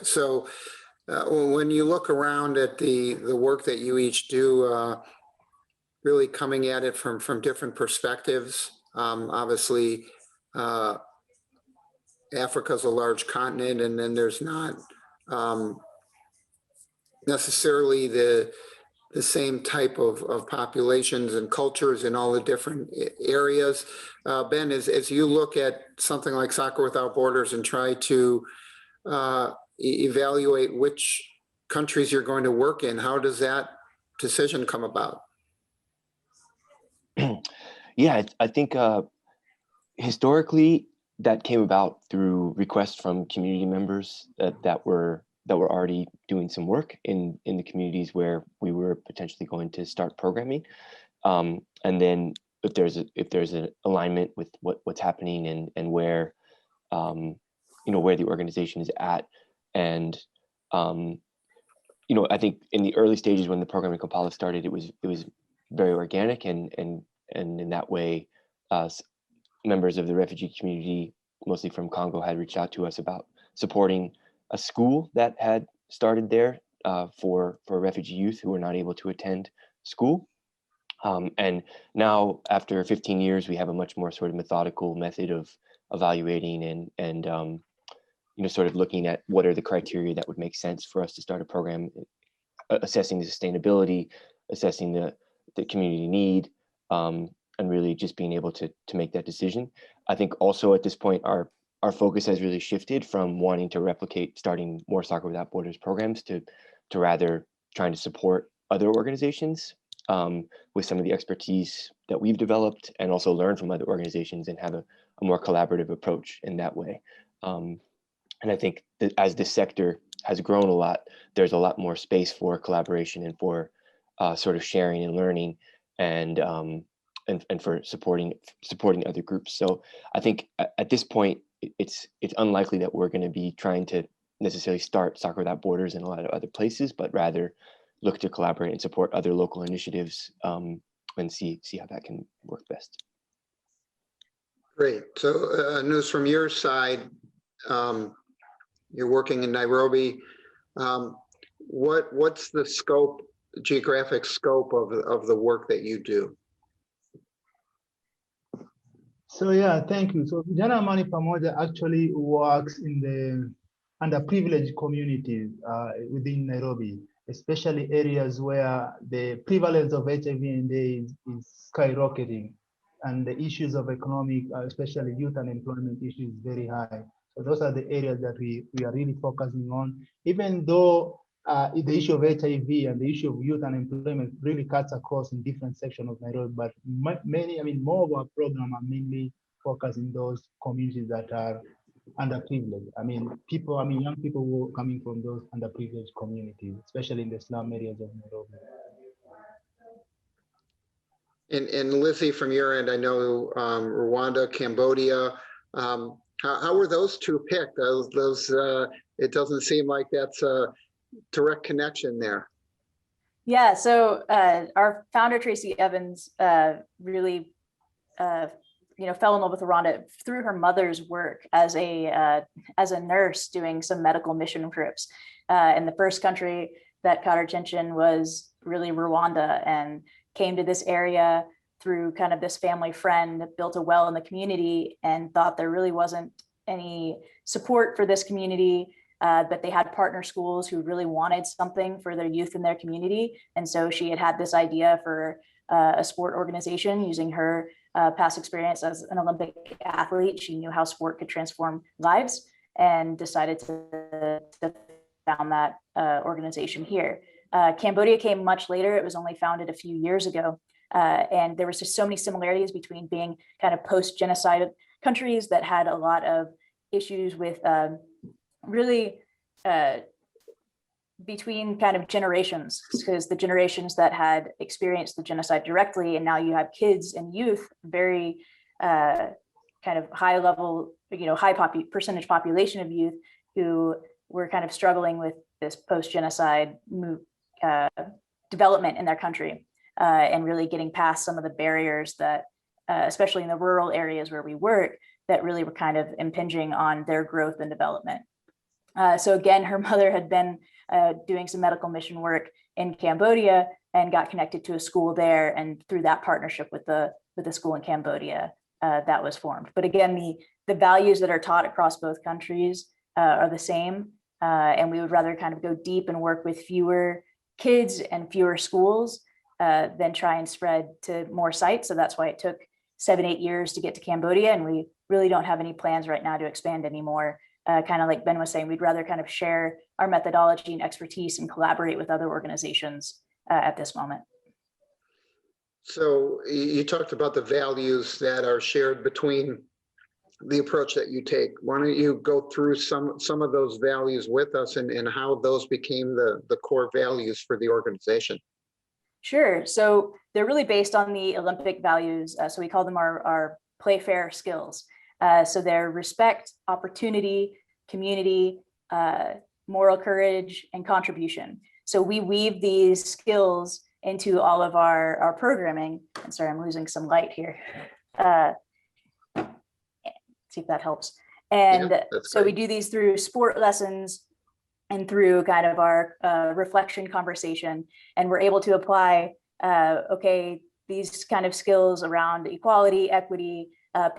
So when you look around at the work that you each do, really coming at it from different perspectives, obviously Africa's a large continent, and then there's not necessarily the same type of populations and cultures in all the different areas. Ben, as you look at something like Soccer Without Borders and try to evaluate which countries you're going to work in, how does that decision come about? Yeah, I think historically that came about through requests from community members that were already doing some work in the communities where we were potentially going to start programming, and then if there's an alignment with what's happening and where where the organization is at, and I think in the early stages when the program in Kampala started, it was very organic, and in that way, members of the refugee community, mostly from Congo, had reached out to us about supporting a school that had started there for refugee youth who were not able to attend school. And now, after 15 years, we have a much more sort of methodical method of evaluating and sort of looking at what are the criteria that would make sense for us to start a program, assessing the sustainability, assessing the community need, and really just being able to make that decision. I think also at this point, our focus has really shifted from wanting to replicate starting more Soccer Without Borders programs to rather trying to support other organizations with some of the expertise that we've developed, and also learn from other organizations and have a more collaborative approach in that way. And I think that as this sector has grown a lot, there's a lot more space for collaboration and for sort of sharing and learning, and for supporting other groups. So I think at this point, it's unlikely that we're going to be trying to necessarily start Soccer Without Borders in a lot of other places, but rather look to collaborate and support other local initiatives, and see how that can work best. Great. So Enouce, from your side, you're working in Nairobi. What's the scope, geographic scope of the work that you do? So yeah, thank you. So Vijana Amani Pamoja actually works in the underprivileged communities within Nairobi, especially areas where the prevalence of HIV and AIDS is skyrocketing, and the issues of economic, especially youth unemployment issue, is very high. So those are the areas that we are really focusing on, even though the issue of HIV and the issue of youth unemployment really cuts across in different sections of Nairobi, but more of our program are mainly focused in those communities that are underprivileged. Young people who are coming from those underprivileged communities, especially in the slum areas of Nairobi. And Lizzie, from your end, I know Rwanda, Cambodia. How were those two picked? Those it doesn't seem like that's a direct connection there. Yeah, so our founder, Tracy Evans, really fell in love with Rwanda through her mother's work as a nurse doing some medical mission trips. And the first country that caught her attention was really Rwanda, and came to this area through kind of this family friend that built a well in the community, and thought there really wasn't any support for this community, but they had partner schools who really wanted something for their youth in their community. And so she had this idea for a sport organization using her past experience as an Olympic athlete. She knew how sport could transform lives, and decided to found that organization here. Cambodia came much later. It was only founded a few years ago. And there was just so many similarities between being kind of post-genocide countries that had a lot of issues with really between kind of generations, because the generations that had experienced the genocide directly, and now you have kids and youth, very kind of high level, percentage population of youth who were kind of struggling with this post-genocide development in their country, and really getting past some of the barriers that, especially in the rural areas where we work, that really were kind of impinging on their growth and development. So again, her mother had been doing some medical mission work in Cambodia and got connected to a school there. And through that partnership with the school in Cambodia, that was formed. But again, the values that are taught across both countries are the same. And we would rather kind of go deep and work with fewer kids and fewer schools than try and spread to more sites. So that's why it took 7-8 years to get to Cambodia. And we really don't have any plans right now to expand anymore. Kind of like Ben was saying, we'd rather kind of share our methodology and expertise and collaborate with other organizations at this moment. So you talked about the values that are shared between the approach that you take. Why don't you go through some of those values with us and how those became the core values for the organization? Sure. So they're really based on the Olympic values. So we call them our play fair skills. So they're respect, opportunity, community, moral courage, and contribution. So we weave these skills into all of our programming. And sorry, I'm losing some light here. See if that helps. And Yeah, so we do these through sport lessons and through kind of our reflection conversation. And we're able to apply, okay, these kind of skills around equality, equity,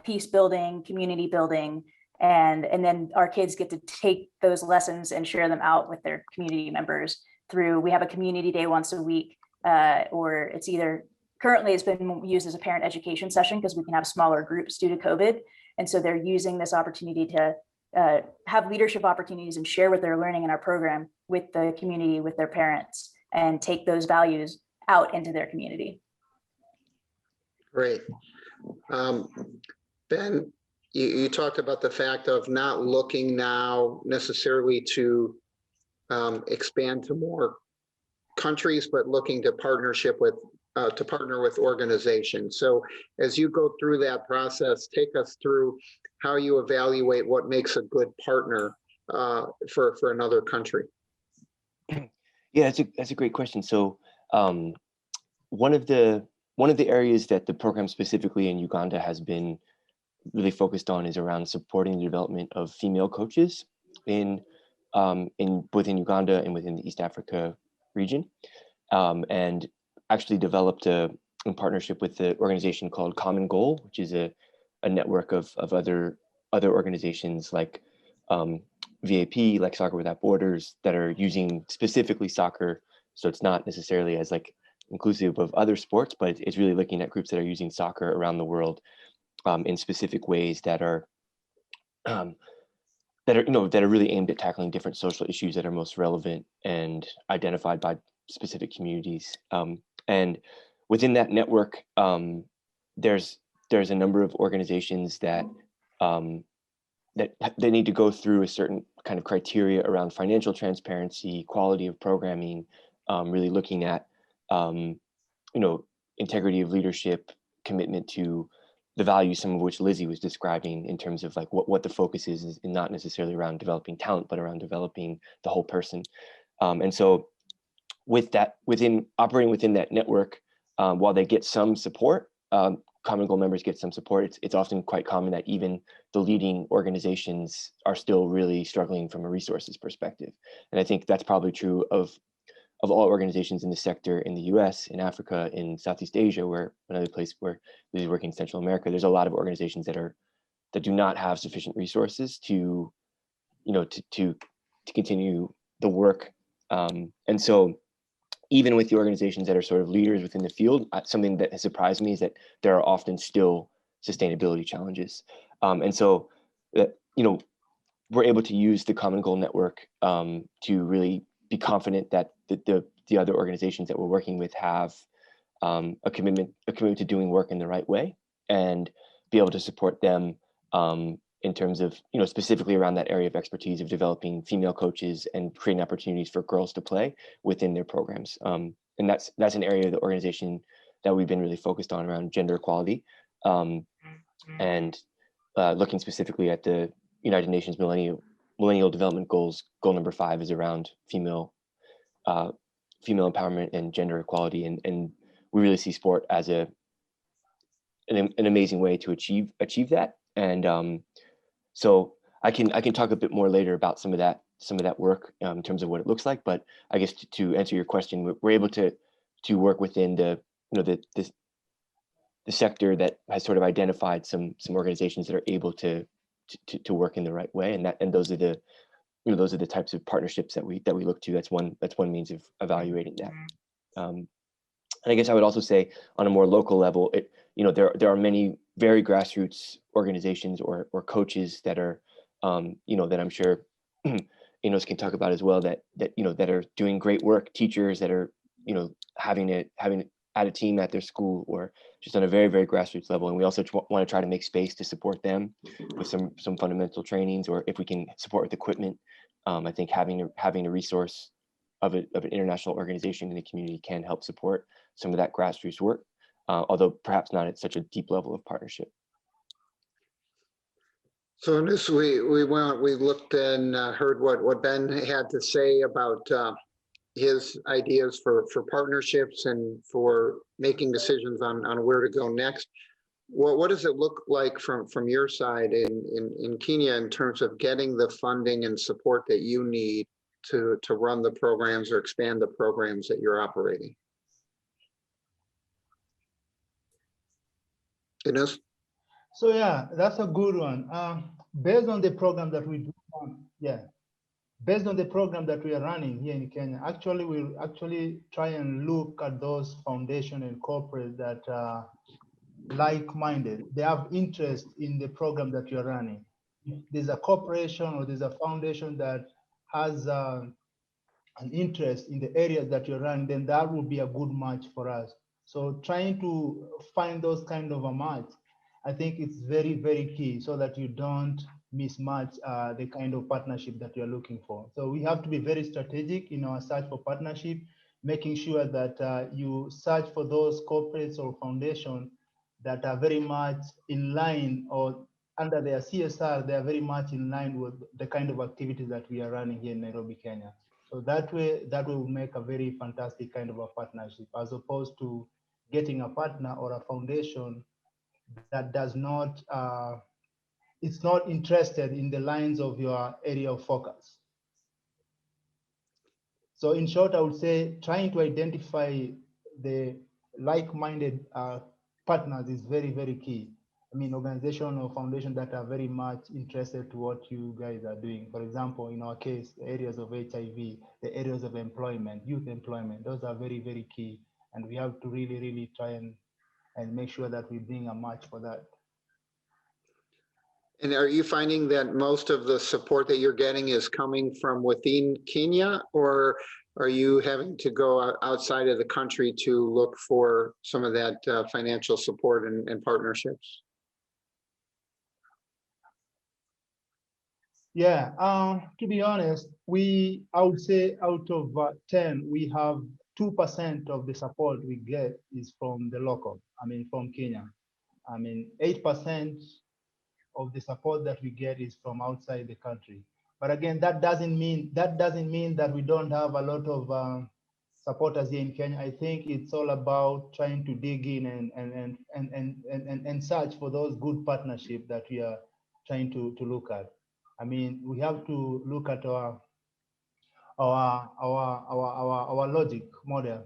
peace building, community building. And then our kids get to take those lessons and share them out with their community members through, we have a community day once a week, or it's either, currently it's been used as a parent education session because we can have smaller groups due to COVID. And so they're using this opportunity to have leadership opportunities and share what they're learning in our program with the community, with their parents, and take those values out into their community. Great. Ben, you talked about the fact of not looking now necessarily to expand to more countries, but looking to partner with organizations. So as you go through that process, take us through how you evaluate what makes a good partner for another country. Yeah, that's a great question. So one of the areas that the program specifically in Uganda has been really focused on is around supporting the development of female coaches in within Uganda and within the East Africa region, and actually developed in partnership with the organization called Common Goal, which is a network of other organizations like VAP, like Soccer Without Borders, that are using specifically soccer. So it's not necessarily as like inclusive of other sports, but it's really looking at groups that are using soccer around the world in specific ways that are really aimed at tackling different social issues that are most relevant and identified by specific communities. And within that network, there's a number of organizations that they need to go through a certain kind of criteria around financial transparency, quality of programming, really looking at integrity of leadership, commitment to the values, some of which Lizzie was describing in terms of like what the focus is not necessarily around developing talent, but around developing the whole person. And so with that, operating within that network, while they get some support, Common Goal members get some support, it's often quite common that even the leading organizations are still really struggling from a resources perspective. And I think that's probably true of all organizations in the sector in the US, in Africa, in Southeast Asia, where another place where Lizzie's working in Central America, there's a lot of organizations that do not have sufficient resources to continue the work. And so even with the organizations that are sort of leaders within the field, something that has surprised me is that there are often still sustainability challenges. And so, we're able to use the Common Goal Network to really be confident that the other organizations that we're working with have a commitment to doing work in the right way, and be able to support them in terms of, specifically around that area of expertise of developing female coaches and creating opportunities for girls to play within their programs. And that's an area of the organization that we've been really focused on around gender equality, and looking specifically at the United Nations Millennial Development Goals. Goal number 5 is around female empowerment and gender equality, and we really see sport as an amazing way to achieve that. And so I can talk a bit more later about some of that some of that work in terms of what it looks like. But I guess to answer your question, we're able to work within the the sector that has sort of identified some organizations that are able to work in the right way, and those are the those are the types of partnerships that we look to. That's one means of evaluating that. And I guess I would also say on a more local level, there are many very grassroots organizations or coaches that are that I'm sure Enouce can talk about as well, that that are doing great work, teachers that are having a team at their school or just on a very, very grassroots level. And we also want to try to make space to support them with some fundamental trainings, or if we can support with equipment. I think having a resource of an international organization in the community can help support some of that grassroots work, although perhaps not at such a deep level of partnership. So in this, we looked and heard what Ben had to say about his ideas for partnerships and for making decisions on where to go next. What does it look like from your side in Kenya in terms of getting the funding and support that you need to run the programs or expand the programs that you're operating? Enouce? So yeah, that's a good one. Based on the program that we do, based on the program that we are running here in Kenya, actually we'll try and look at those foundation and corporate that are like-minded. They have interest in the program that you're running. If there's a corporation or there's a foundation that has an interest in the areas that you're running, then that would be a good match for us. So trying to find those kind of a match, I think it's very, very key so that you don't mismatch the kind of partnership that you're looking for. So we have to be very strategic in our search for partnership, making sure that you search for those corporates or foundations that are very much in line, or under their CSR, they are very much in line with the kind of activities that we are running here in Nairobi, Kenya. So that way will make a very fantastic kind of a partnership, as opposed to getting a partner or a foundation that does not, it's not interested in the lines of your area of focus. So in short, I would say trying to identify the like-minded partners is very, very key. I mean, organization or foundation that are very much interested to what you guys are doing. For example, in our case, the areas of HIV, the areas of employment, youth employment, those are very, very key. And we have to really, really try and make sure that we bring a match for that. And are you finding that most of the support that you're getting is coming from within Kenya, or are you having to go outside of the country to look for some of that financial support and partnerships? Yeah, to be honest, I would say out of 10, we have 2% of the support we get is from the local, from Kenya. 8% of the support that we get is from outside the country. But again, that doesn't mean that we don't have a lot of supporters here in Kenya. I think it's all about trying to dig in and search for those good partnerships that we are trying to look at. We have to look at our logic model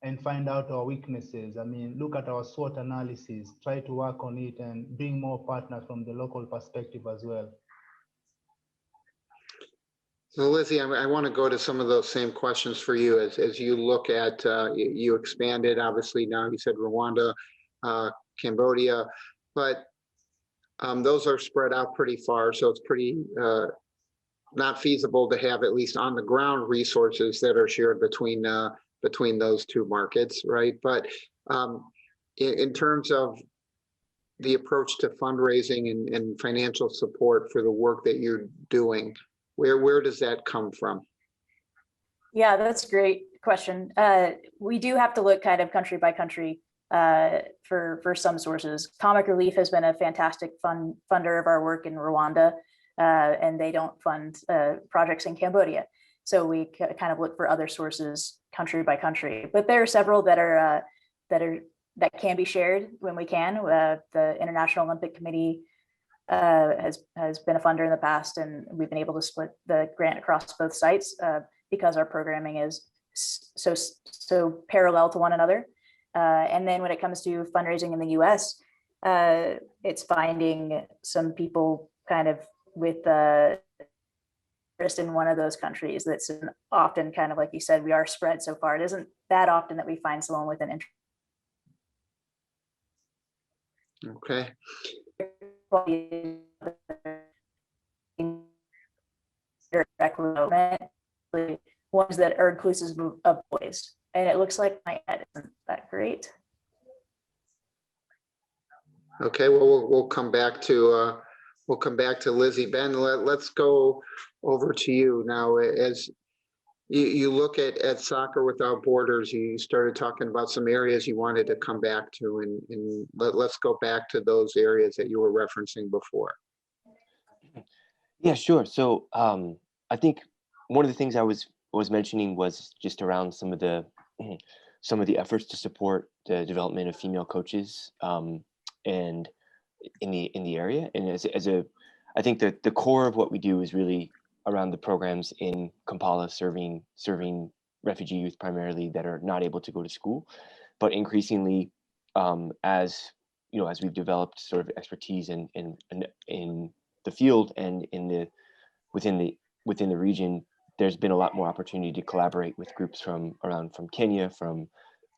and find out our weaknesses. Look at our SWOT analysis, try to work on it and bring more partners from the local perspective as well. So Lizzie, I want to go to some of those same questions for you as you look at, you expanded, obviously now you said Rwanda, Cambodia, but those are spread out pretty far. So it's pretty not feasible to have at least on the ground resources that are shared between those two markets, right? But in terms of the approach to fundraising and financial support for the work that you're doing, where does that come from? Yeah, that's a great question. We do have to look kind of country by country for some sources. Comic Relief has been a fantastic funder of our work in Rwanda, and they don't fund projects in Cambodia. So we kind of look for other sources country by country. But there are several that can be shared when we can. The International Olympic Committee has been a funder in the past, and we've been able to split the grant across both sites because our programming is so parallel to one another. And then when it comes to fundraising in the US, it's finding some people kind of with interest in one of those countries. That's often kind of like you said, we are spread so far. It isn't that often that we find someone with an interest. Okay. Ones that are inclusive of boys. And it looks like my ad isn't that great. Okay, well, we'll come back to Lizzie. Ben, let's go over to you now. As you look at Soccer Without Borders, you started talking about some areas you wanted to come back to, and let's go back to those areas that you were referencing before. Yeah, sure. So I think one of the things I was mentioning was just around some of the efforts to support the development of female coaches and in the area. And I think that the core of what we do is really around the programs in Kampala serving refugee youth primarily that are not able to go to school, but increasingly as we've developed sort of expertise in the field and within the region, there's been a lot more opportunity to collaborate with groups from Kenya, from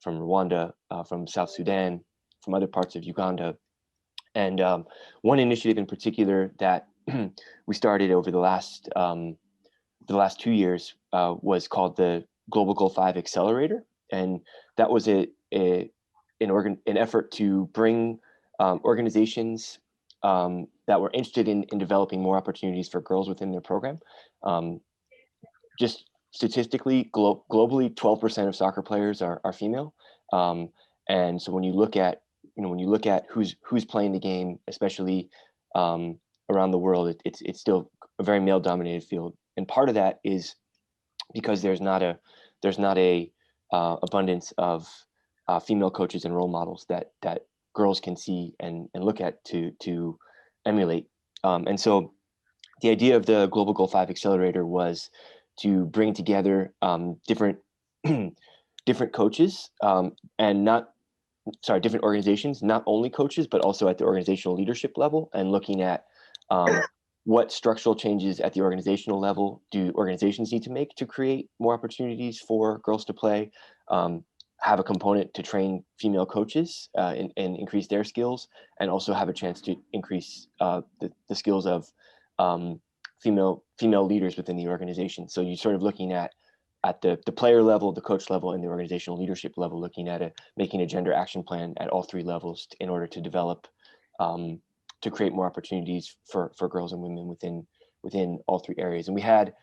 Rwanda, from South Sudan, from other parts of Uganda. And one initiative in particular that we started over the last 2 years was called the Global Goal 5 Accelerator, and that was an effort to bring organizations that were interested in developing more opportunities for girls within their program. Just statistically, globally, 12% of soccer players are female, and so when you look at who's playing the game, especially around the world, it's still a very male-dominated field, and part of that is because there's not a abundance of female coaches and role models that girls can see and look at to emulate. And so the idea of the Global Goal 5 Accelerator was to bring together different coaches different organizations, not only coaches, but also at the organizational leadership level, and looking at what structural changes at the organizational level do organizations need to make to create more opportunities for girls to play, have a component to train female coaches and increase their skills, and also have a chance to increase the skills of female leaders within the organization. So you're sort of looking at the player level, the coach level, and the organizational leadership level, looking at making a gender action plan at all three levels in order to develop, to create more opportunities for girls and women within all three areas. And we've had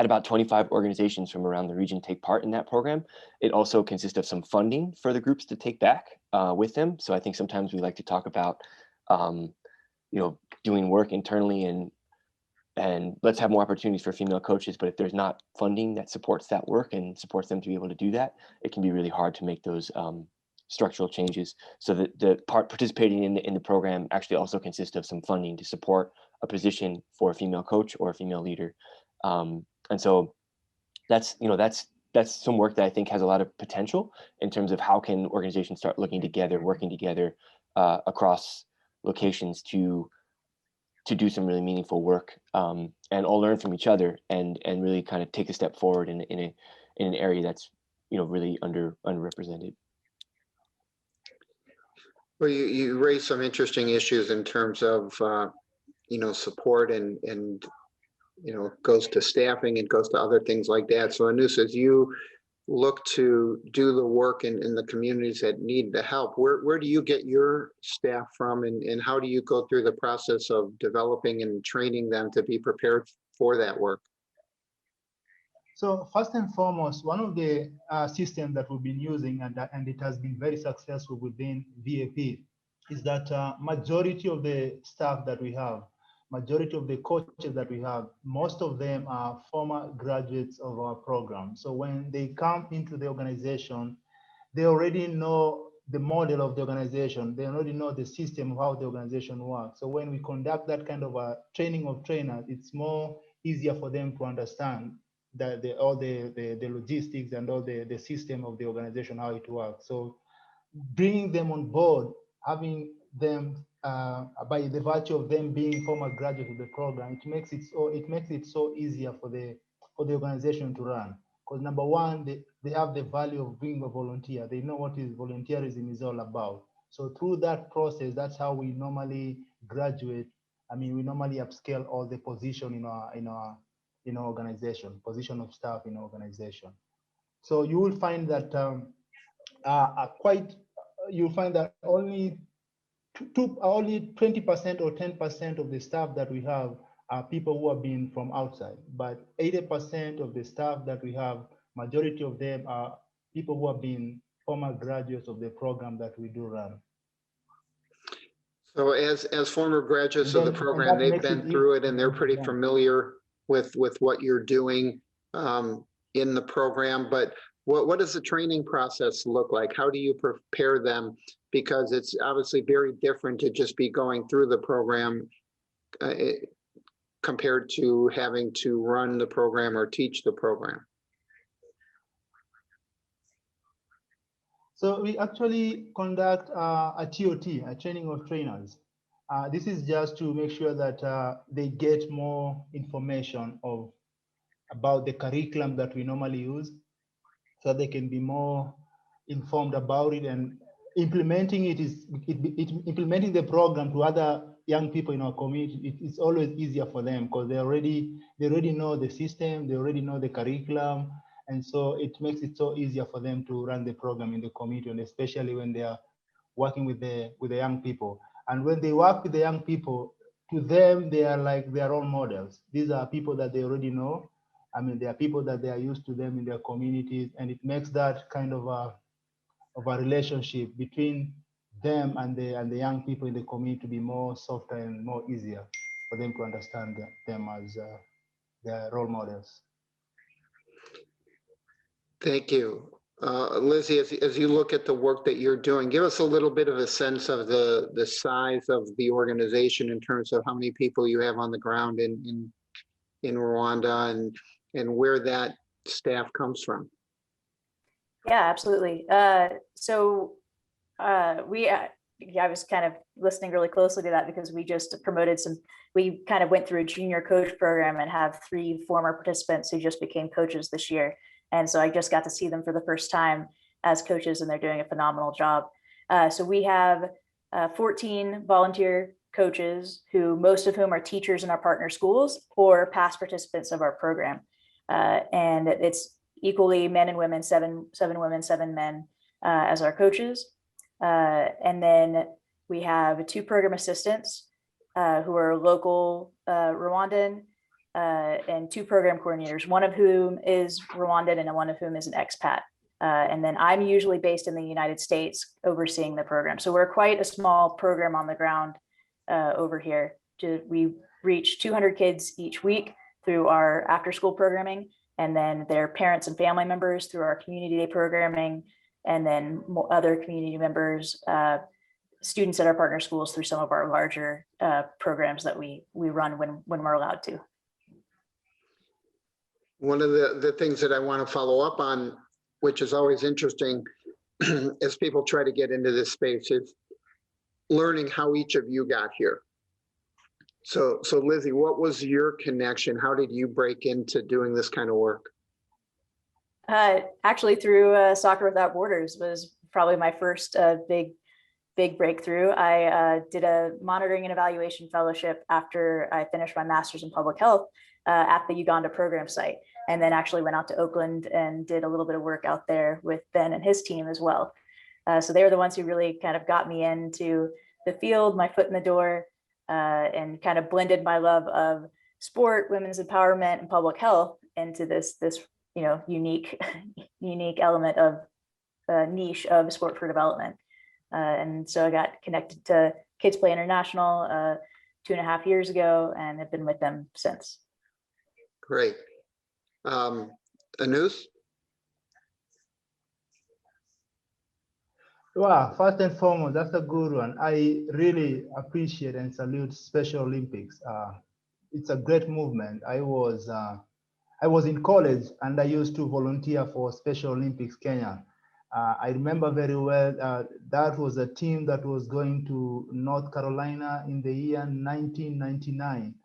about 25 organizations from around the region take part in that program. It also consists of some funding for the groups to take back with them. So I think sometimes we like to talk about, doing work internally and let's have more opportunities for female coaches. But if there's not funding that supports that work and supports them to be able to do that, it can be really hard to make those structural changes. So the participating in the program actually also consists of some funding to support a position for a female coach or a female leader. And so that's some work that I think has a lot of potential in terms of how can organizations start working together across locations to do some really meaningful work, and all learn from each other and really kind of take a step forward in an area that's really underrepresented. Well, you raised some interesting issues in terms of support and goes to staffing and goes to other things like that. So Enouce, as you look to do the work in the communities that need the help, where do you get your staff from, and how do you go through the process of developing and training them to be prepared for that work? So first and foremost, one of the systems that we've been using, and it has been very successful within VAP, is that majority of the staff that we have, majority of the coaches that we have, most of them are former graduates of our program. So when they come into the organization, they already know the model of the organization. They already know the system of how the organization works. So when we conduct that kind of a training of trainers, it's more easier for them to understand that all the logistics and all the system of the organization, how it works. So bringing them on board, having them by the virtue of them being former graduates of the program, it makes it so easier for the organization to run. Because number one, they have the value of being a volunteer. They know what volunteerism is all about. So through that process, that's how we normally graduate. I mean, we normally upscale all the position in our organization, position of staff in our organization. So you will find that you'll find that only 20% or 10% of the staff that we have are people who have been from outside, but 80% of the staff that we have, majority of them are people who have been former graduates of the program that we do run. So as former graduates of the program, they've been through it and they're pretty familiar with what you're doing in the program. But what does the training process look like? How do you prepare them? Because it's obviously very different to just be going through the program compared to having to run the program or teach the program. So we actually conduct a TOT, a training of trainers. This is just to make sure that they get more information about the curriculum that we normally use, so they can be more informed about it, and implementing implementing the program to other young people in our community. It's always easier for them because they already know the system, they already know the curriculum, and so it makes it so easier for them to run the program in the community, and especially when they are working with the young people. And when they work with the young people, to them they are like their role models. These are people that they already know. I mean, they are people that they are used to them in their communities, and it makes that kind of a relationship between them and the young people in the community to be more softer and more easier for them to understand them as their role models. Thank you. Lizzie, as you look at the work that you're doing, give us a little bit of a sense of the size of the organization in terms of how many people you have on the ground in Rwanda and where that staff comes from. Yeah, absolutely. I was kind of listening really closely to that because we just promoted we kind of went through a junior coach program and have 3 former participants who just became coaches this year. And so I just got to see them for the first time as coaches, and they're doing a phenomenal job. So we have 14 volunteer coaches, most of whom are teachers in our partner schools or past participants of our program. And it's equally men and women, 7 women, 7 men as our coaches. And then we have 2 program assistants who are local Rwandan, and 2 program coordinators, one of whom is Rwandan and one of whom is an expat. And then I'm usually based in the United States overseeing the program. So we're quite a small program on the ground over here. We reach 200 kids each week through our after school programming, and then their parents and family members through our community day programming, and then other community members, students at our partner schools through some of our larger programs that we run when we're allowed to. One of the things that I want to follow up on, which is always interesting as people try to get into this space, is learning how each of you got here. So Lizzie, what was your connection? How did you break into doing this kind of work? Actually, through Soccer Without Borders was probably my first big breakthrough. I did a monitoring and evaluation fellowship after I finished my master's in public health at the Uganda program site, and then actually went out to Oakland and did a little bit of work out there with Ben and his team as well. So they were the ones who really kind of got me into the field, my foot in the door, and kind of blended my love of sport, women's empowerment, and public health into this unique element of niche of sport for development. And so I got connected to Kids Play International 2.5 years ago and have been with them since. Great. Enouce? Wow, first and foremost, that's a good one. I really appreciate and salute Special Olympics. It's a great movement. I was in college and I used to volunteer for Special Olympics Kenya. I remember very well that was a team that was going to North Carolina in the year 1999.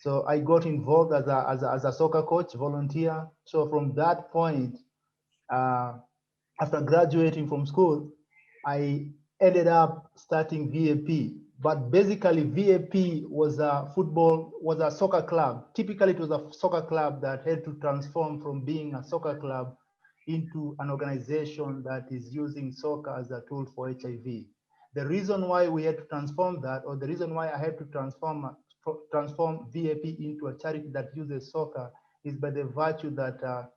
So I got involved as a soccer coach, volunteer. So from that point, uh, after graduating from school, I ended up starting VAP. But basically, VAP was a soccer club. Typically, it was a soccer club that had to transform from being a soccer club into an organization that is using soccer as a tool for HIV. The reason why we had to transform that, or the reason why I had to transform VAP into a charity that uses soccer, is by the virtue that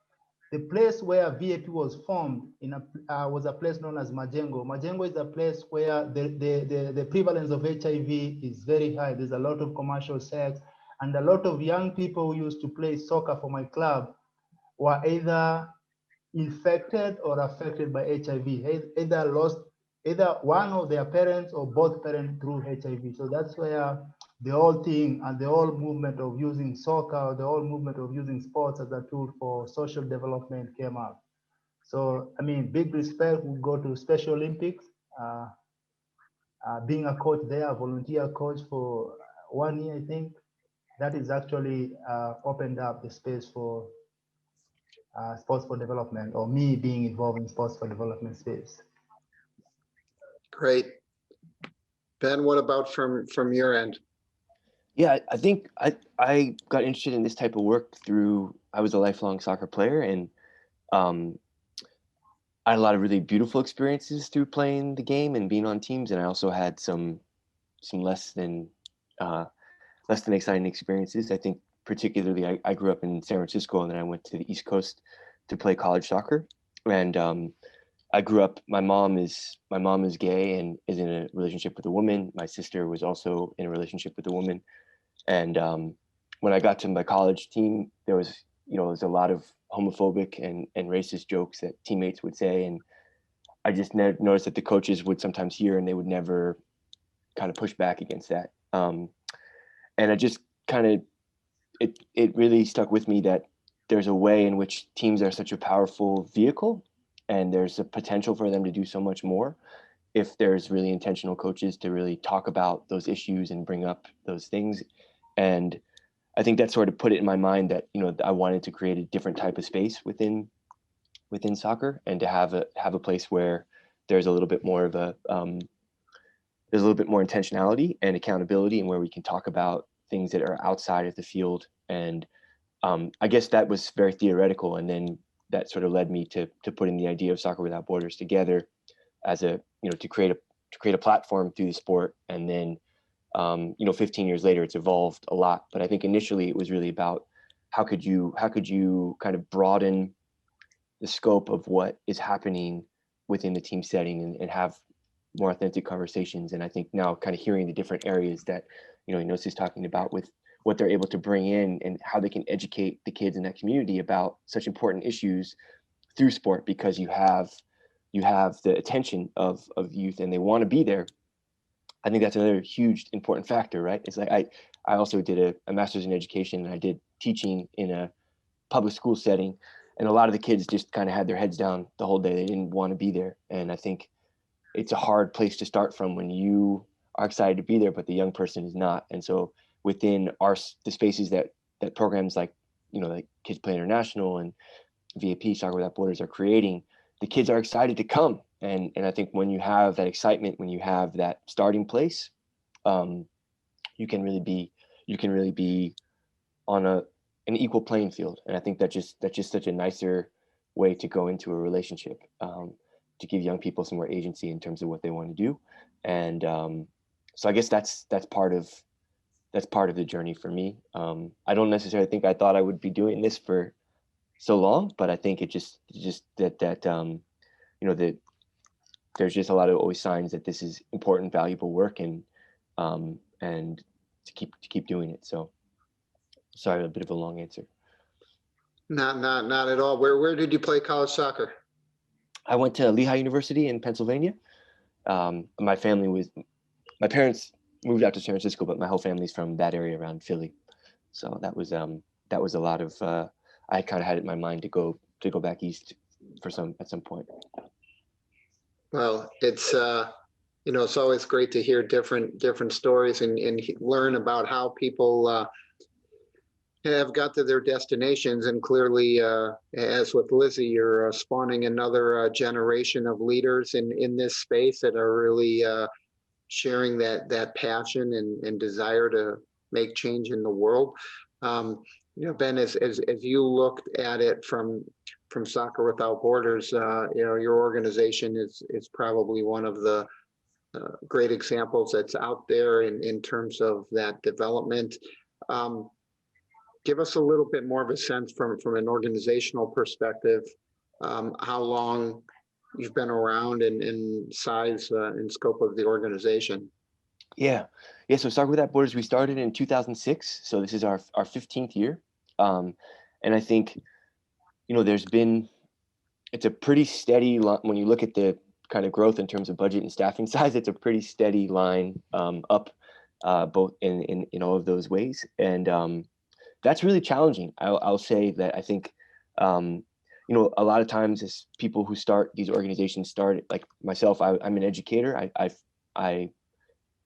the place where VAP was formed was a place known as Majengo. Majengo is a place where the prevalence of HIV is very high. There's a lot of commercial sex, and a lot of young people who used to play soccer for my club were either infected or affected by HIV, either lost either one of their parents or both parents through HIV. So that's where the whole thing and the whole movement of using soccer, the whole movement of using sports as a tool for social development came up. So, I mean, big respect will go to Special Olympics. Being a coach there, a volunteer coach for 1 year, I think, that is actually opened up the space for sports for development, or me being involved in sports for development space. Great. Ben, what about from your end? Yeah, I think I got interested in this type of work through, I was a lifelong soccer player, and I had a lot of really beautiful experiences through playing the game and being on teams, and I also had some less than exciting experiences. I think particularly I grew up in San Francisco, and then I went to the East Coast to play college soccer, and I grew up. My mom is gay and is in a relationship with a woman. My sister was also in a relationship with a woman, and when I got to my college team, there was a lot of homophobic and racist jokes that teammates would say, and I just noticed that the coaches would sometimes hear, and they would never kind of push back against that. And I just kind of it really stuck with me that there's a way in which teams are such a powerful vehicle, and there's a potential for them to do so much more if there's really intentional coaches to really talk about those issues and bring up those things. And I think that sort of put it in my mind that I wanted to create a different type of space within soccer, and to have a place where there's a little bit more of there's a little bit more intentionality and accountability, and where we can talk about things that are outside of the field. And I guess that was very theoretical, and then that sort of led me to putting the idea of Soccer Without Borders together as to create a platform through the sport. And then 15 years later, it's evolved a lot. But I think initially it was really about how could you kind of broaden the scope of what is happening within the team setting, and have more authentic conversations. And I think now kind of hearing the different areas that Enouce is talking about, with what they're able to bring in and how they can educate the kids in that community about such important issues through sport, because you have the attention of youth and they want to be there. I think that's another huge important factor, right? It's like I also did a master's in education, and I did teaching in a public school setting, and a lot of the kids just kind of had their heads down the whole day. They didn't want to be there. And I think it's a hard place to start from when you are excited to be there, but the young person is not. And so within the spaces that programs like Kids Play International and VAP, Soccer Without Borders, are creating, the kids are excited to come. And I think when you have that excitement, when you have that starting place, you can really be on an equal playing field. And I think that's just such a nicer way to go into a relationship, to give young people some more agency in terms of what they want to do. And so I guess that's part of the journey for me. I don't necessarily think I thought I would be doing this for so long, but I think it just that that there's just a lot of always signs that this is important, valuable work, and to keep doing it. So sorry, a bit of a long answer. Not at all. Where did you play college soccer? I went to Lehigh University in Pennsylvania. My parents moved out to San Francisco, but my whole family's from that area around Philly. So that was a lot of, I kind of had it in my mind to go back east at some point. Well, it's it's always great to hear different stories and learn about how people have got to their destinations. And clearly, as with Lizzie, you're spawning another generation of leaders in this space that are really sharing that passion and desire to make change in the world. Ben, as you looked at it from Soccer Without Borders, your organization is probably one of the great examples that's out there in terms of that development. Give us a little bit more of a sense from an organizational perspective, how long you've been around and size and scope of the organization. Yeah. So Soccer Without Borders, we started in 2006. So this is our 15th year. And I think, it's a pretty steady line. When you look at the kind of growth in terms of budget and staffing size, it's a pretty steady line up, both in all of those ways. And that's really challenging. I'll say that I think, a lot of times as people who start these organizations like myself, I'm an educator. I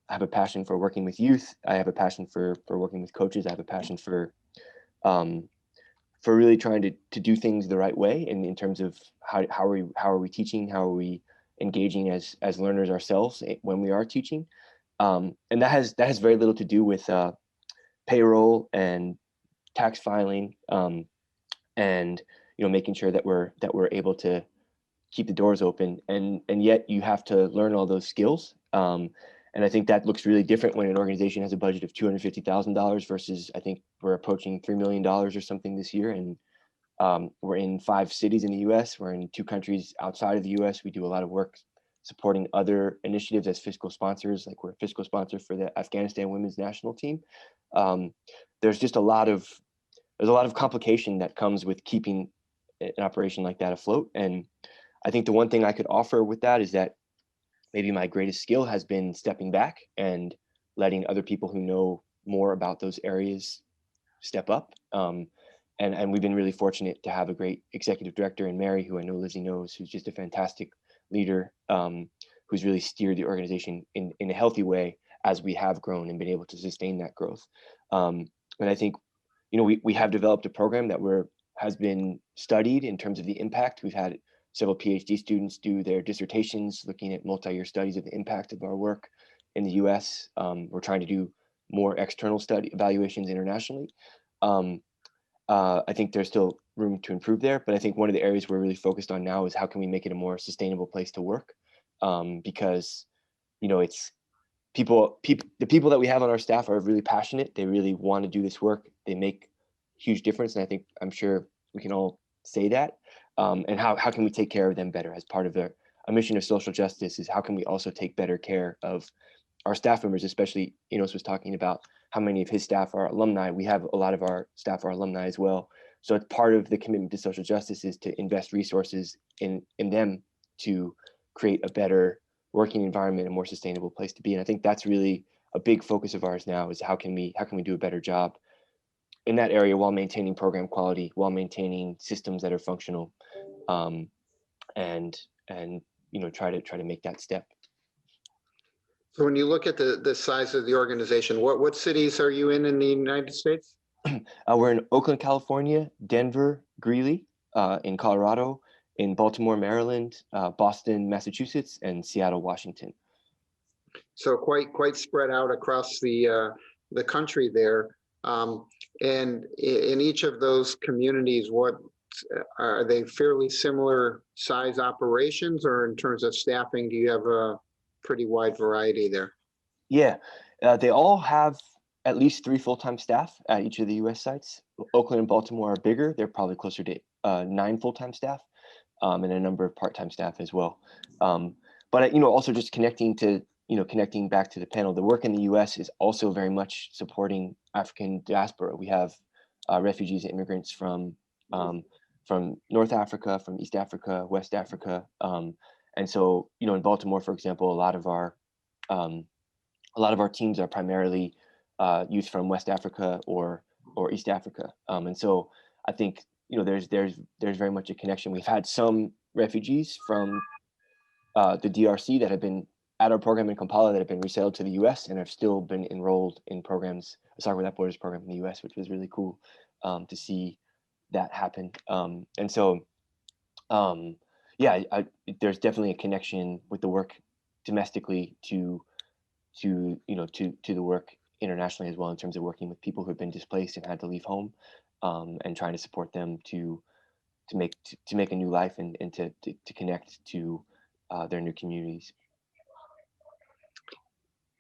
have a passion for working with youth. I have a passion for working with coaches. I have a passion for really trying to do things the right way. And in terms of how are we teaching, how are we engaging as learners ourselves when we are teaching. And that has very little to do with payroll and tax filing, and making sure that we're able to keep the doors open, and yet you have to learn all those skills. And I think that looks really different when an organization has a budget of $250,000 versus, I think we're approaching $3 million or something this year. And we're in 5 cities in the US. We're in 2 countries outside of the US. We do a lot of work supporting other initiatives as fiscal sponsors, like we're a fiscal sponsor for the Afghanistan women's national team. There's just a lot of complication that comes with keeping an operation like that afloat. And I think the one thing I could offer with that is that maybe my greatest skill has been stepping back and letting other people who know more about those areas step up. And we've been really fortunate to have a great executive director in Mary, who I know Lizzie knows, who's just a fantastic leader, who's really steered the organization in a healthy way as we have grown and been able to sustain that growth. And I think, we have developed a program that has been studied in terms of the impact. We've had several PhD students do their dissertations looking at multi-year studies of the impact of our work in the US. We're trying to do more external study evaluations internationally. I think there's still room to improve there, but I think one of the areas we're really focused on now is how can we make it a more sustainable place to work? Because, it's the people that we have on our staff are really passionate. They really want to do this work. They make huge difference. And I'm sure we can all say that. And how can we take care of them better as part of a mission of social justice is how can we also take better care of our staff members, especially Enouce was talking about how many of his staff are alumni. We have a lot of our staff are alumni as well. So it's part of the commitment to social justice is to invest resources in them to create a better working environment, a more sustainable place to be. And I think that's really a big focus of ours now is how can we do a better job in that area while maintaining program quality, while maintaining systems that are functional, and try to make that step. So when you look at the size of the organization, what cities are you in the United States? We're in Oakland, California, Denver, Greeley, in Colorado, in Baltimore, Maryland, Boston, Massachusetts, and Seattle, Washington. So quite spread out across the country there. And in each of those communities, what are they fairly similar size operations, or in terms of staffing, do you have a pretty wide variety there? Yeah, they all have at least 3 full-time staff at each of the U.S. sites. Oakland and Baltimore are bigger. They're probably closer to 9 full-time staff, and a number of part-time staff as well. But also just connecting back to the panel, the work in the U.S. is also very much supporting African diaspora. We have refugees and immigrants from from North Africa, from East Africa, West Africa. And so, in Baltimore, for example, a lot of our teams are primarily youth from West Africa or East Africa. And so I think, there's very much a connection. We've had some refugees from the DRC that have been at our program in Kampala that have been resettled to the US and have still been enrolled in programs, a Soccer Without Borders program in the US, which was really cool to see that happen. And so, there's definitely a connection with the work domestically to the work internationally as well, in terms of working with people who have been displaced and had to leave home, and trying to support them to make a new life and to connect to their new communities.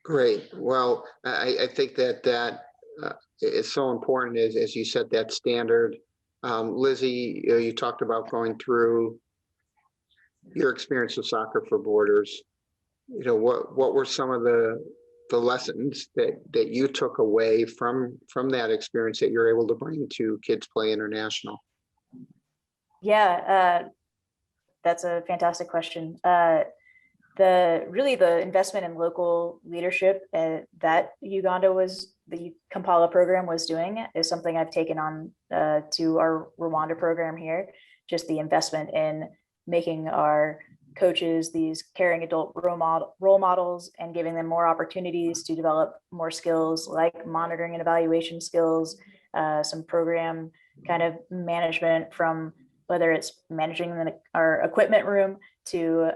Great. Well, I think that is so important, as you said, that standard. Lizzie, you talked about going through your experience with Soccer for Borders. What were some of the lessons that you took away from that experience that you're able to bring to Kids Play International? Yeah, that's a fantastic question. The investment in local leadership that the Kampala program was doing is something I've taken on to our Rwanda program here. Just the investment in making our coaches these caring adult role models and giving them more opportunities to develop more skills like monitoring and evaluation skills, some program kind of management, from whether it's managing our equipment room to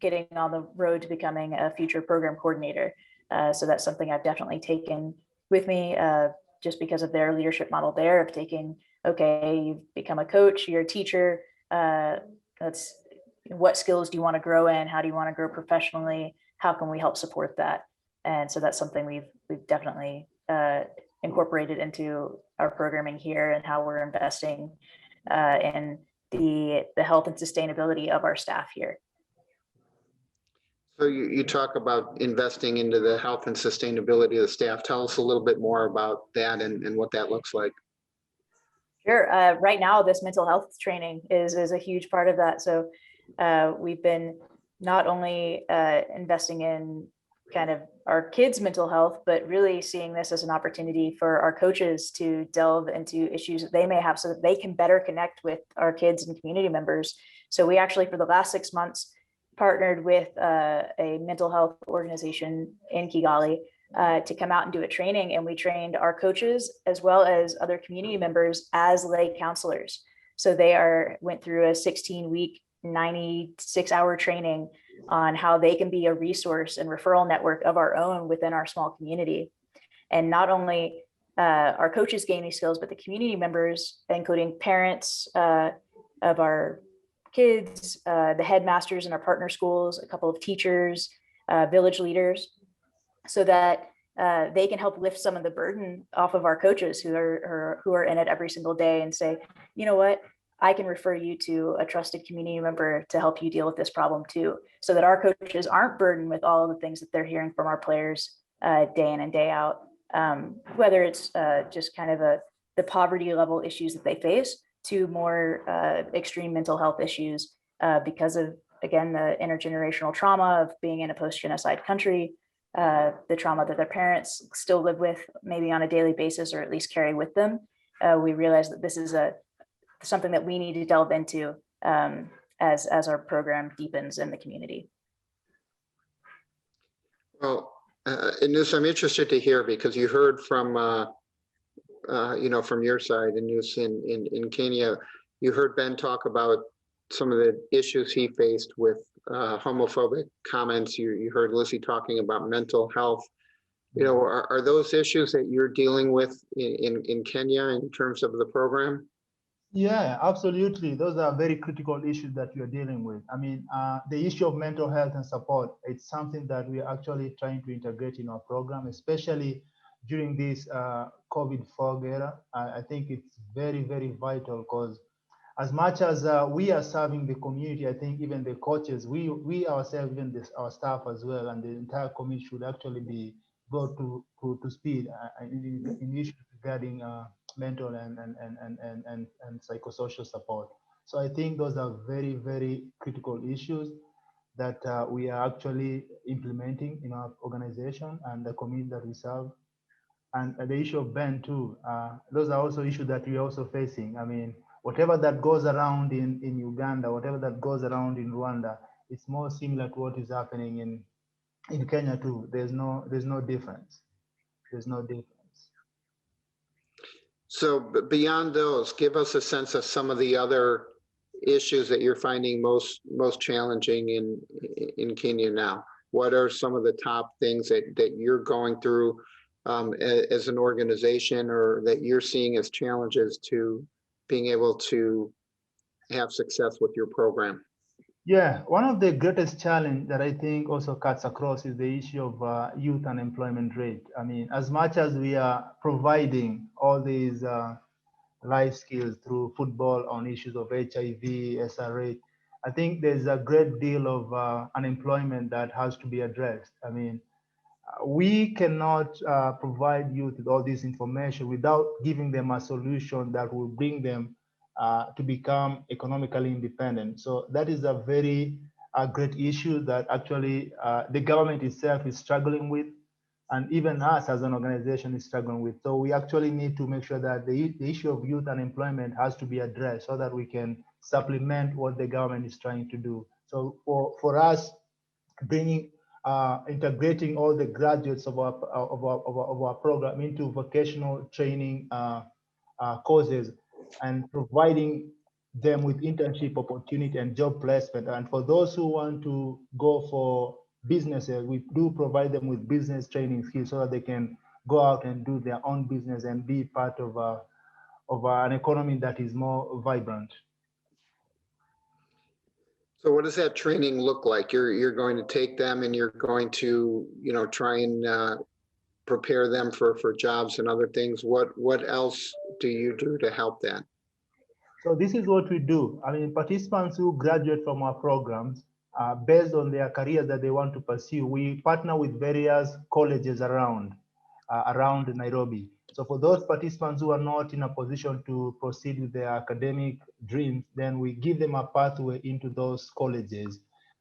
getting on the road to becoming a future program coordinator. So that's something I've definitely taken with me, just because of their leadership model there of taking, okay, you've become a coach, you're a teacher, what skills do you want to grow in? How do you want to grow professionally? How can we help support that? And so that's something we've definitely incorporated into our programming here, and how we're investing in the health and sustainability of our staff here. So you talk about investing into the health and sustainability of the staff. Tell us a little bit more about that and what that looks like. Sure. Right now, this mental health training is a huge part of that. So we've been not only investing in kind of our kids' mental health, but really seeing this as an opportunity for our coaches to delve into issues that they may have so that they can better connect with our kids and community members. So we actually, for the last 6 months, partnered with a mental health organization in Kigali to come out and do a training. And we trained our coaches as well as other community members as lay counselors. So they went through a 16-week, 96-hour training on how they can be a resource and referral network of our own within our small community. And not only our coaches gain these skills, but the community members, including parents of our kids, the headmasters in our partner schools, a couple of teachers, village leaders, so that they can help lift some of the burden off of our coaches who are in it every single day, and say, you know what, I can refer you to a trusted community member to help you deal with this problem too, so that our coaches aren't burdened with all of the things that they're hearing from our players day in and day out, whether it's just kind of the poverty level issues that they face to more extreme mental health issues because of, again, the intergenerational trauma of being in a post-genocide country, the trauma that their parents still live with maybe on a daily basis, or at least carry with them. We realize that this is something that we need to delve into as our program deepens in the community. Well, Enouce, I'm interested to hear, because you heard from from your side, Enouce, in Kenya, you heard Ben talk about some of the issues he faced with homophobic comments. You heard Lizzie talking about mental health. Are those issues that you're dealing with in Kenya in terms of the program? Yeah, absolutely. Those are very critical issues that you're dealing with. I mean, the issue of mental health and support, it's something that we're actually trying to integrate in our program, especially during this COVID fog era. I think it's very, very vital, because as much as we are serving the community, I think even the coaches, we ourselves, even our staff as well, and the entire community should actually be brought to speed in issues regarding mental and psychosocial support. So I think those are very, very critical issues that we are actually implementing in our organization and the community that we serve. And the issue of ban too, those are also issues that we're also facing. I mean, whatever that goes around in Uganda, whatever that goes around in Rwanda, it's more similar to what is happening in Kenya too. There's no difference. There's no difference. So beyond those, give us a sense of some of the other issues that you're finding most challenging in Kenya now. What are some of the top things that you're going through as an organization, or that you're seeing as challenges to being able to have success with your program? Yeah, one of the greatest challenge that I think also cuts across is the issue of youth unemployment rate. I mean, as much as we are providing all these life skills through football on issues of HIV, SRA, I think there's a great deal of unemployment that has to be addressed. I mean, we cannot provide youth with all this information without giving them a solution that will bring them to become economically independent. So that is a very great issue that actually the government itself is struggling with, and even us as an organization is struggling with. So we actually need to make sure that the issue of youth unemployment has to be addressed so that we can supplement what the government is trying to do. So for us, bringing integrating all the graduates of our program into vocational training courses and providing them with internship opportunity and job placement. And for those who want to go for businesses, we do provide them with business training skills so that they can go out and do their own business and be part of an economy that is more vibrant. So what does that training look like? You're going to take them and you're going to, try and prepare them for jobs and other things. What else do you do to help that? So this is what we do. I mean, participants who graduate from our programs, based on their careers that they want to pursue, we partner with various colleges around Nairobi. So for those participants who are not in a position to proceed with their academic dreams, then we give them a pathway into those colleges,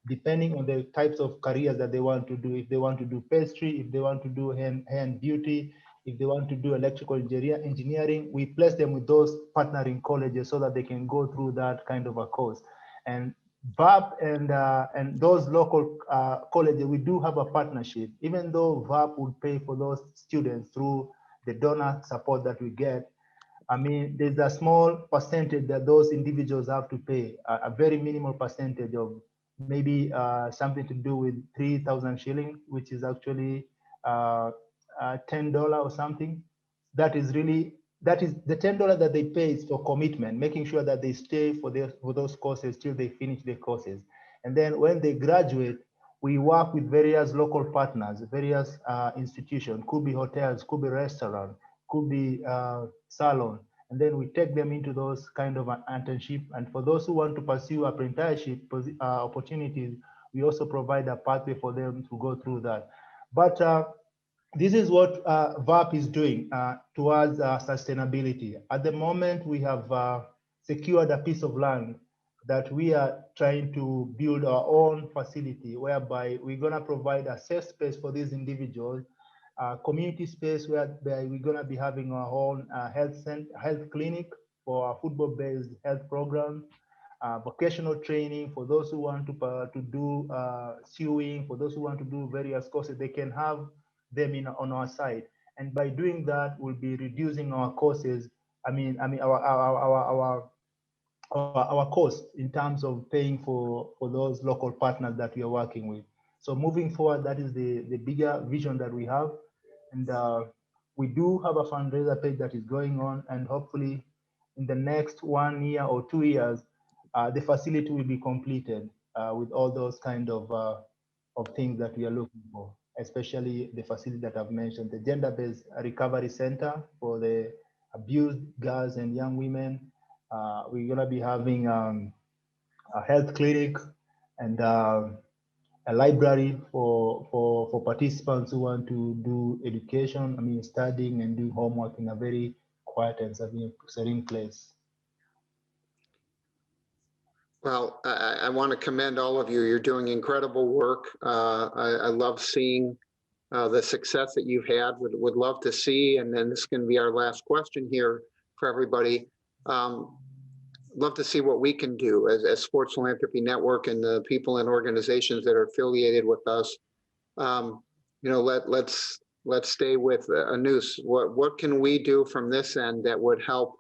depending on the types of careers that they want to do. If they want to do pastry, if they want to do hand beauty, if they want to do electrical engineering, we place them with those partnering colleges so that they can go through that kind of a course. And VAP and those local colleges, we do have a partnership. Even though VAP would pay for those students through the donor support that we get, I mean, there's a small percentage that those individuals have to pay, a very minimal percentage of maybe something to do with 3,000 shillings, which is actually $10 or something. That is the $10 that they pay is for commitment, making sure that they stay for those courses till they finish their courses. And then when they graduate, we work with various local partners, various institutions, could be hotels, could be restaurants, could be salon, and then we take them into those kind of an internship. And for those who want to pursue apprenticeship opportunities, we also provide a pathway for them to go through that. But this is what VAP is doing towards sustainability. At the moment, we have secured a piece of land that we are trying to build our own facility, whereby we're going to provide a safe space for these individuals, community space where we're going to be having our own health clinic for our football-based health program, vocational training for those who want to do sewing, for those who want to do various courses, they can have them on our side. And by doing that, we'll be reducing our courses. Our cost in terms of paying for those local partners that we are working with. So moving forward, that is the bigger vision that we have. And we do have a fundraiser page that is going on, and hopefully in the next 1 year or 2 years, the facility will be completed with all those kind of things that we are looking for, especially the facility that I've mentioned, the gender-based recovery center for the abused girls and young women. We're gonna be having a health clinic and a library for participants who want to do education, studying and doing homework in a very quiet and serene place. Well, I want to commend all of you. You're doing incredible work. I love seeing the success that you've had. Would love to see, and then this is going to be our last question here for everybody. Love to see what we can do as Sports Philanthropy Network and the people and organizations that are affiliated with us. You know, let's stay with Enouce. What can we do from this end that would help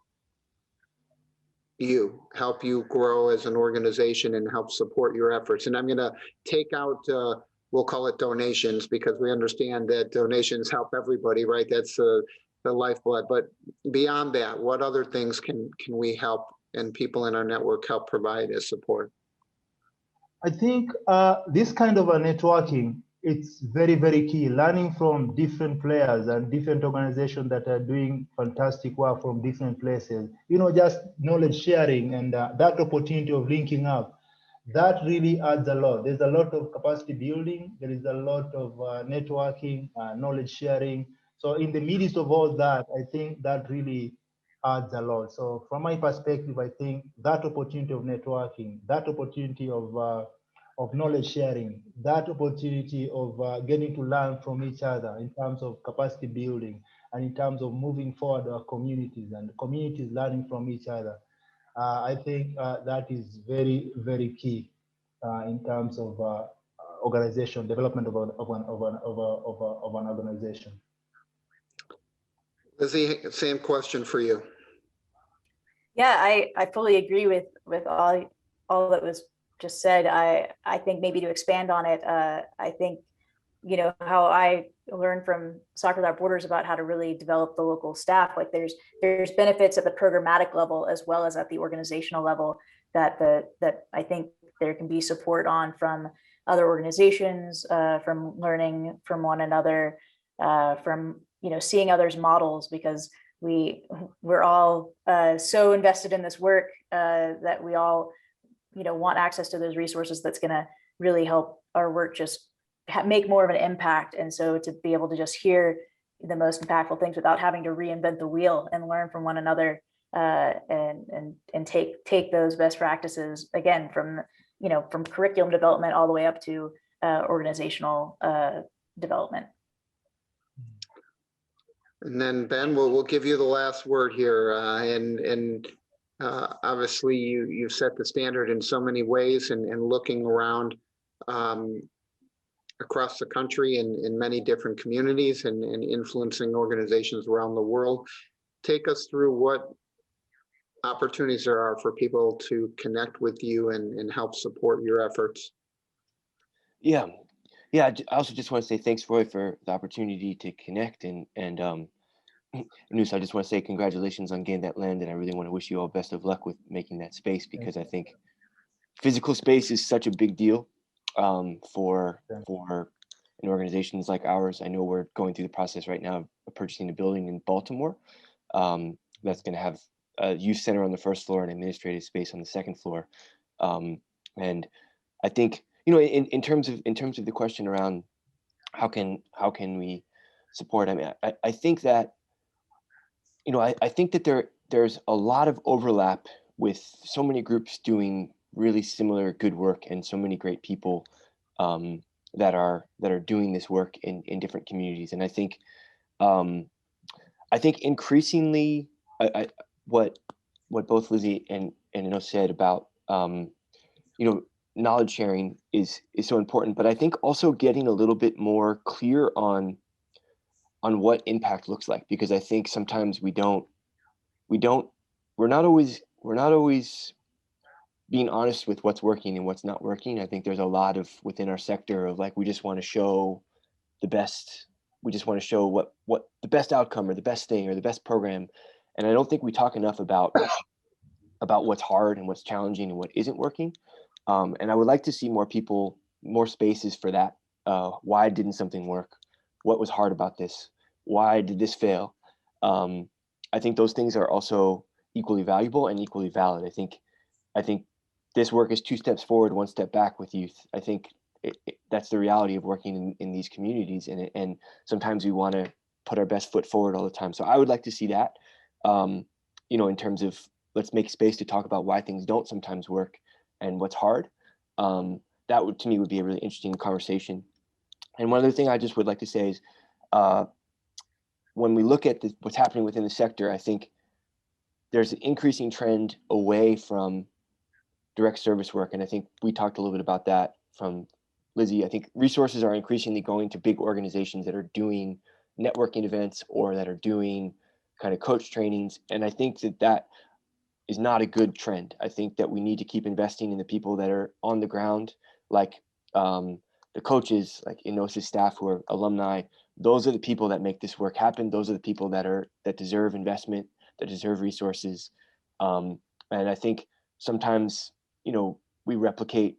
you grow as an organization and help support your efforts? And I'm going to take out, we'll call it donations, because we understand that donations help everybody, right? That's the lifeblood. But beyond that, what other things can we help and people in our network help provide as support? I think this kind of a networking, it's very, very key. Learning from different players and different organizations that are doing fantastic work from different places. You know, just knowledge sharing and that opportunity of linking up, that really adds a lot. There's a lot of capacity building. There is a lot of networking, knowledge sharing. So in the midst of all that, I think that really adds a lot. So from my perspective, I think that opportunity of networking, that opportunity of knowledge sharing, that opportunity of getting to learn from each other in terms of capacity building and in terms of moving forward our communities and communities learning from each other. I think that is very, very key in terms of organization, development of an organization. Lizzie, same question for you. Yeah, I fully agree with all that was just said. I think maybe to expand on it, I think, you know, how I learned from Soccer Without Borders about how to really develop the local staff. Like there's benefits at the programmatic level as well as at the organizational level that I think there can be support on from other organizations, from learning from one another, from, you know, seeing others' models, because we're all so invested in this work that we all, you know, want access to those resources that's going to really help our work just make more of an impact. And so to be able to just hear the most impactful things without having to reinvent the wheel and learn from one another, and take those best practices, again, from, you know, from curriculum development all the way up to organizational development. And then Ben, we'll give you the last word here. Obviously, you've set the standard in so many ways, and looking around across the country in many different communities and influencing organizations around the world. Take us through what opportunities there are for people to connect with you and help support your efforts. Yeah. I also just want to say thanks, Roy, for the opportunity to connect, and Enouce, I just want to say congratulations on getting that land, and I really want to wish you all best of luck with making that space, because I think physical space is such a big deal for organizations like ours. I know we're going through the process right now of purchasing a building in Baltimore that's going to have a youth center on the first floor and administrative space on the second floor, and I think, you know, in terms of the question around how can we support, I mean, I think that, you know, I think that there's a lot of overlap with so many groups doing really similar good work, and so many great people that are doing this work in different communities. And I think increasingly, what both Lizzie and Enouce said about you know, knowledge sharing is so important, but I think also getting a little bit more clear on what impact looks like, because I think sometimes we're not always being honest with what's working and what's not working. I think there's a lot of within our sector of like, we just want to show the best, we just want to show what the best outcome or the best thing or the best program. And I don't think we talk enough about what's hard and what's challenging and what isn't working. And I would like to see more spaces for that. Why didn't something work? What was hard about this? Why did this fail? I think those things are also equally valuable and equally valid. I think this work is 2 steps forward, 1 step back with youth. I think that's the reality of working in these communities, and sometimes we want to put our best foot forward all the time. So I would like to see that. you know, in terms of let's make space to talk about why things don't sometimes work and what's hard. That would, to me, would be a really interesting conversation. And one other thing I just would like to say is, when we look at what's happening within the sector, I think there's an increasing trend away from direct service work. And I think we talked a little bit about that from Lizzie. I think resources are increasingly going to big organizations that are doing networking events or that are doing kind of coach trainings. And I think that is not a good trend. I think that we need to keep investing in the people that are on the ground, like the coaches, like Enouce's staff who are alumni. Those are the people that make this work happen. Those are the people that deserve investment, that deserve resources. And I think sometimes, you know, we replicate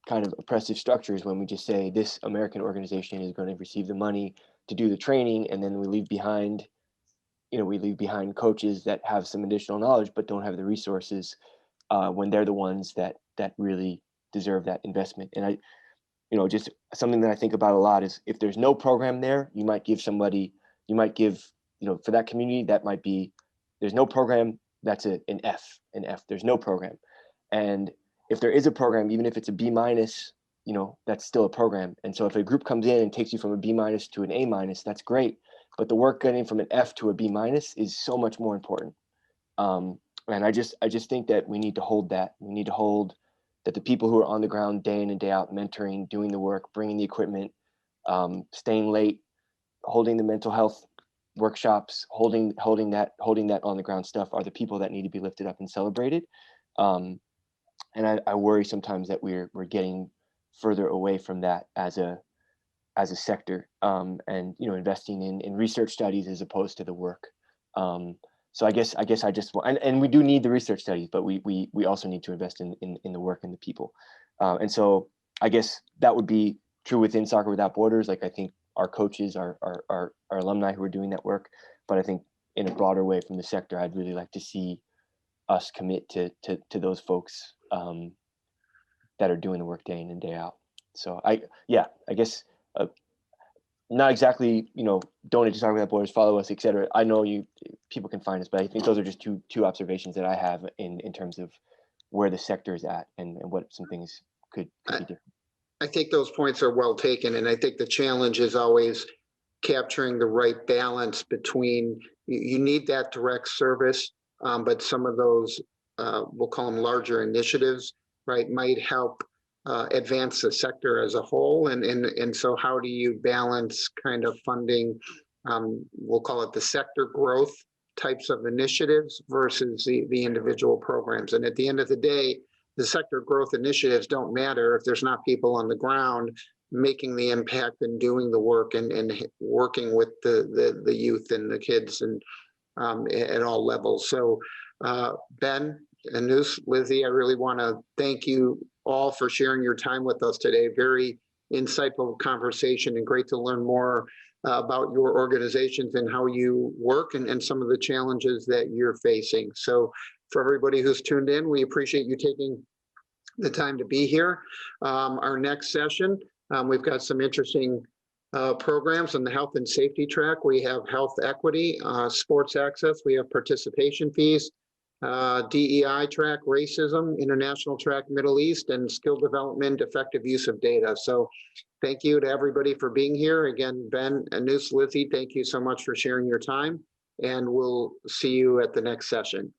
kind of oppressive structures when we just say this American organization is going to receive the money to do the training, and then we leave behind coaches that have some additional knowledge but don't have the resources when they're the ones that really deserve that investment. And I, you know, just something that I think about a lot is if there's no program there, you might give, you know, for that community, that might be, there's no program, that's an F. There's no program. And if there is a program, even if it's a B-, you know, that's still a program. And so if a group comes in and takes you from a B- to an A-, that's great. But the work getting from an F to a B- is so much more important. And I just think that we need to hold that. We need to hold that the people who are on the ground day in and day out, mentoring, doing the work, bringing the equipment, staying late, holding the mental health workshops, holding that on the ground stuff are the people that need to be lifted up and celebrated. And I worry sometimes that we're getting further away from that as a sector, and, you know, investing in research studies as opposed to the work. So I guess I just, and we do need the research studies, but we also need to invest in the work and the people. And so I guess that would be true within Soccer Without Borders. Like, I think our coaches, our alumni who are doing that work, but I think in a broader way from the sector, I'd really like to see us commit to those folks that are doing the work day in and day out. So I guess not exactly, you know, donate to Soccer Without Borders, follow us, etc. I know people can find us, but I think those are just two observations that I have in terms of where the sector is at and what some things could be different. I think those points are well taken, and I think the challenge is always capturing the right balance between, you need that direct service, but some of those, we'll call them larger initiatives, right, might help advance the sector as a whole. And so how do you balance kind of funding, we'll call it the sector growth types of initiatives versus the individual programs? And at the end of the day, the sector growth initiatives don't matter if there's not people on the ground making the impact and doing the work and working with the youth and the kids and at all levels. So Ben, Enouce, Lizzie, I really want to thank you all for sharing your time with us today. Very insightful conversation and great to learn more about your organizations and how you work and some of the challenges that you're facing. So for everybody who's tuned in, we appreciate you taking the time to be here. Our next session, we've got some interesting programs on the health and safety track. We have health equity, sports access, we have participation fees, DEI track, racism, international track, Middle East, and skill development, effective use of data. So thank you to everybody for being here. Again, Ben, Enouce, Lizzie, thank you so much for sharing your time, and we'll see you at the next session.